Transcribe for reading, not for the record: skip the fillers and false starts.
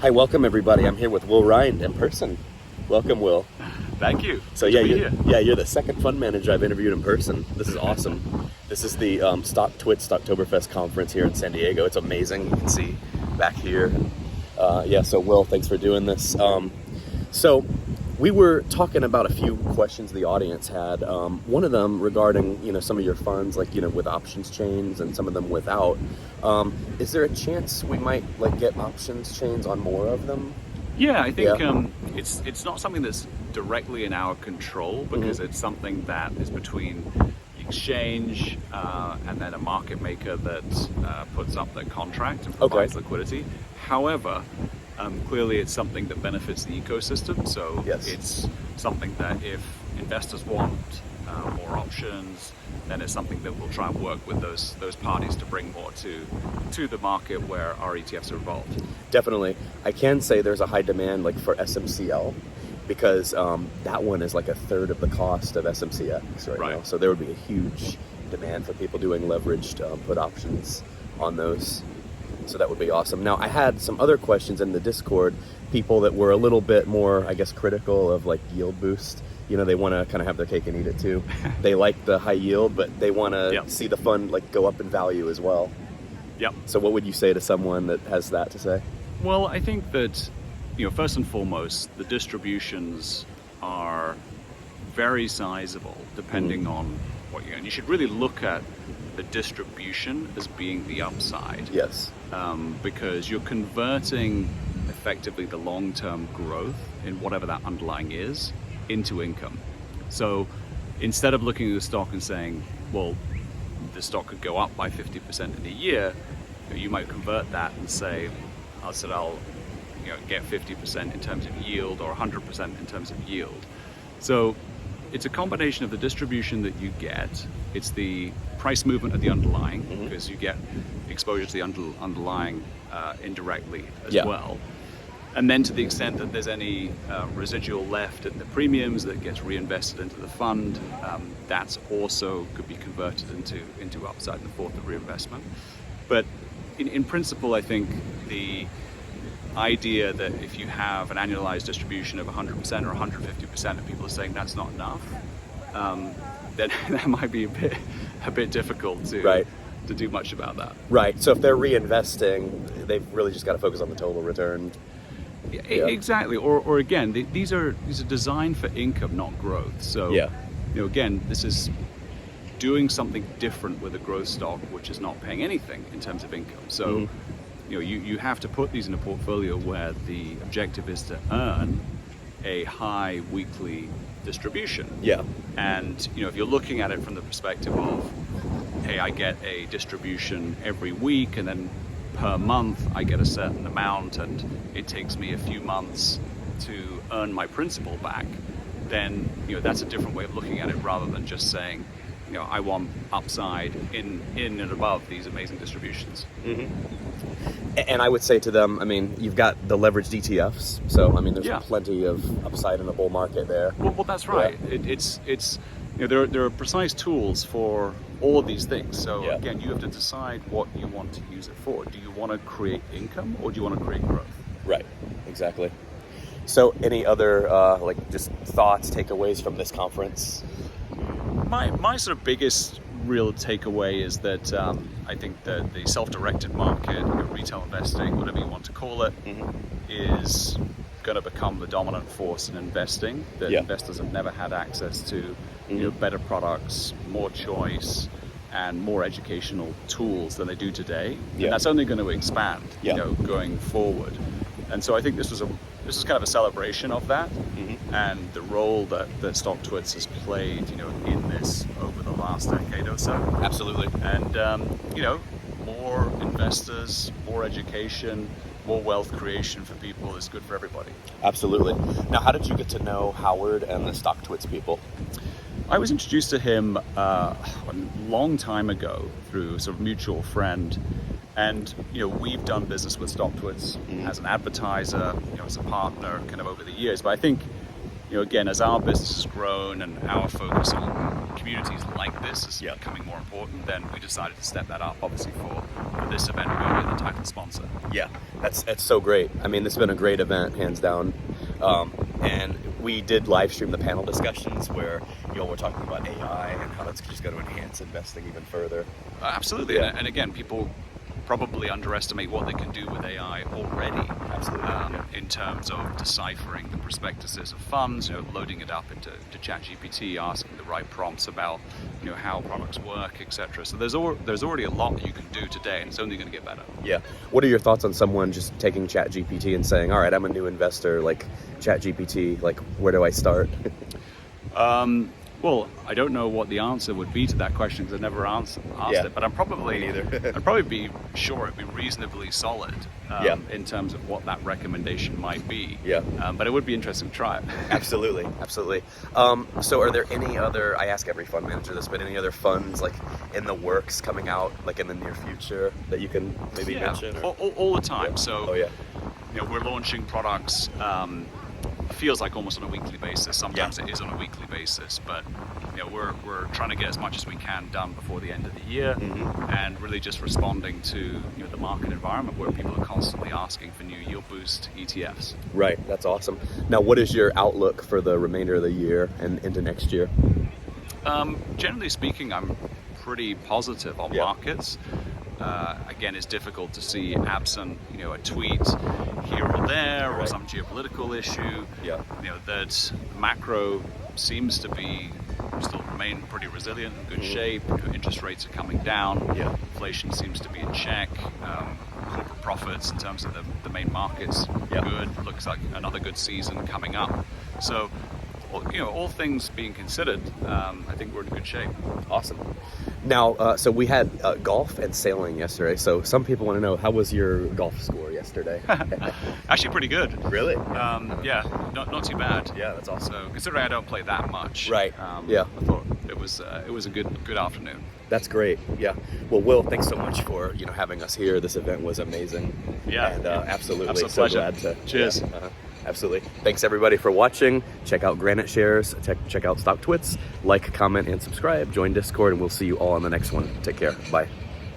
Hi, welcome everybody. I'm here with Will Rhind in person. Welcome, Will. Thank you. So you're the second fund manager I've interviewed in person. This is awesome. This is the Stock Twits Stocktoberfest conference here in San Diego. It's amazing. You can see back here. So Will, thanks for doing this. So we were talking about a few questions the audience had. One of them regarding some of your funds, like with options chains, and some of them without. Is there a chance we might get options chains on more of them? Yeah, I think it's not something that's directly in our control because it's something that is between the exchange and then a market maker that puts up the contract and provides liquidity. However, clearly it's something that benefits the ecosystem, so it's something that if investors want more options, then it's something that we'll try and work with those parties to bring more to the market where our ETFs are involved. Definitely. I can say there's a high demand for SMCL because that one is like a third of the cost of SMCX right now. So there would be a huge demand for people doing leveraged put options on those. So that would be awesome. Now, I had some other questions in the Discord, people that were a little bit more, I guess, critical of yield boost. They want to kind of have their cake and eat it too. They like the high yield, but they want to see the fund go up in value as well. Yep. So what would you say to someone that has that to say? Well, I think that, first and foremost, the distributions are very sizable depending on what you should really look at the distribution as being the upside. Yes. Because you're converting effectively the long-term growth in whatever that underlying is into income. So instead of looking at the stock and saying, well, the stock could go up by 50% in a year, you might convert that and say, I'll get 50% in terms of yield or 100% in terms of yield. So it's a combination of the distribution that you get, it's the price movement of the underlying, because you get exposure to the underlying indirectly as well. And then to the extent that there's any residual left in the premiums that gets reinvested into the fund, that's also could be converted into upside in the form of reinvestment. But in principle, I think the idea that if you have an annualized distribution of 100% or 150% and people are saying that's not enough, then that might be a bit difficult to do much about that. Right. So if they're reinvesting, they've really just got to focus on the total return. Yeah. Exactly. Or again, these are designed for income, not growth. So again, this is doing something different with a growth stock, which is not paying anything in terms of income. So you have to put these in a portfolio where the objective is to earn a high weekly distribution. Yeah. And if you're looking at it from the perspective of, hey, I get a distribution every week and then per month I get a certain amount and it takes me a few months to earn my principal back, then that's a different way of looking at it rather than just saying, I want upside in and above these amazing distributions. And I would say to them, you've got the leveraged ETFs, so there's plenty of upside in the bull market there. Well, that's right. It's there are precise tools for all of these things. So again, you have to decide what you want to use it for. Do you want to create income or do you want to create growth? Right. Exactly. So any other just thoughts, takeaways from this conference? My sort of biggest real takeaway is that I think that the self-directed market, retail investing, whatever you want to call it, is going to become the dominant force in investing. That investors have never had access to better products, more choice, and more educational tools than they do today. And that's only going to expand going forward. And so I think this is kind of a celebration of that, and the role that StockTwits has played, in this over the last decade or so. Absolutely. And more investors, more education, more wealth creation for people is good for everybody. Absolutely. Now, how did you get to know Howard and the StockTwits people? I was introduced to him a long time ago through a sort of mutual friend. And we've done business with StockTwits as an advertiser, as a partner, kind of over the years. But I think, again, as our business has grown and our focus on communities like this is becoming more important, then we decided to step that up, obviously for for this event, we're the title sponsor. Yeah, that's so great. I mean, this has been a great event, hands down. And we did live stream the panel discussions where, we're talking about AI and how that's just going to enhance investing even further. Absolutely. Yeah. And again, people probably underestimate what they can do with AI already. Absolutely. In terms of deciphering the prospectuses of funds, loading it up into ChatGPT, asking the right prompts about how products work, etc. So there's already a lot that you can do today, and it's only going to get better. Yeah. What are your thoughts on someone just taking ChatGPT and saying, all right, I'm a new investor, like ChatGPT, like where do I start? Well, I don't know what the answer would be to that question because I never asked it, but I'd probably be sure it'd be reasonably solid in terms of what that recommendation might be. Yeah. But it would be interesting to try it. Absolutely. So are there any other, I ask every fund manager this, but any other funds like in the works coming out like in the near future that you can maybe mention? Or? All the time. So, Oh, we're launching products, feels like almost on a weekly basis. Sometimes it is on a weekly basis, but we're trying to get as much as we can done before the end of the year, and really just responding to the market environment where people are constantly asking for new yield boost ETFs. Right, that's awesome. Now, what is your outlook for the remainder of the year and into next year? Generally speaking, I'm pretty positive on markets. Again, it's difficult to see absent, a tweet here or there or some geopolitical issue. That macro seems to be still remain pretty resilient and good shape. Interest rates are coming down. Inflation seems to be in check. Corporate profits in terms of the main markets good. Looks like another good season coming up. So, all things being considered, I think we're in good shape. Awesome. Now, so we had golf and sailing yesterday. So some people want to know, how was your golf score yesterday? Actually, pretty good. Really? Not too bad. Yeah, that's awesome. So considering I don't play that much, right? I thought it was a good afternoon. That's great. Yeah. Well, Will, thanks so much for having us here. This event was amazing. Yeah. And absolutely, Absolute so pleasure. glad to. Cheers. Absolutely. Thanks everybody for watching. Check out Granite shares. Check out Stock Twits. Like, comment, and subscribe. Join Discord, and we'll see you all on the next one. Take care. Bye.